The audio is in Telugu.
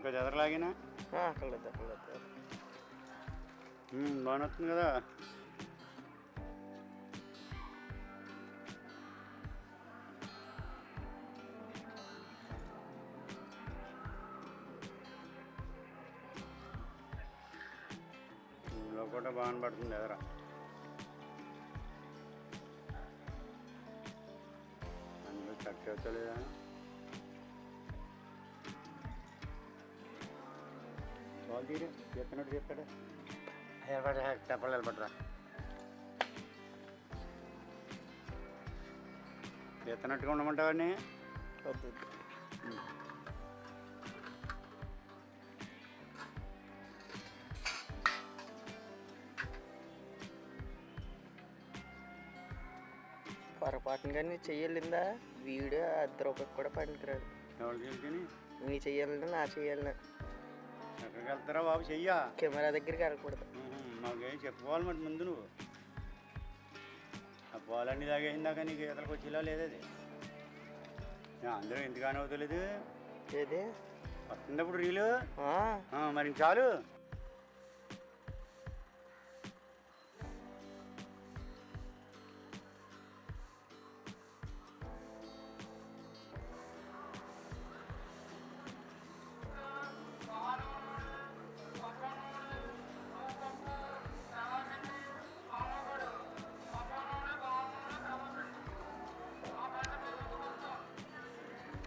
ఇంకా చెదరలాగినా అక్కర్లేదు బాగానే వస్తుంది కదా. ఇందులో కూడా బాగానే పడుతుంది ఎదరా. అందులో చక్క అవుతలేదా? వాళ్ళు తీరు చెప్తున్నట్టు చెప్తాడా చెప్పాలి నిలబడరా. ఎత్తనట్టుగా ఉండమంటావని పొరపాటున కానీ చెయ్యాలిందా వీడియో రూపాయకి కూడా పనికిరాడు. ఎవరు తీసుకుని నీ చెయ్యాలన్నా నా చెయ్యాలన్నా ఎక్కడికి వెళ్తారా బాబు? చెయ్యా కెమెరా దగ్గరికి వెళ్ళకూడదు. మాకేం చెప్పుకోవాలి మరి ముందు నువ్వు. ఆ పాలన్నీ తాగేసిందాక నీకు ఈతలకు వచ్చేలా లేదది. అందరూ ఎందుకని అవుతలేదు. ఏది వస్తుంది అప్పుడు రీలు ఆ మరి చాలు.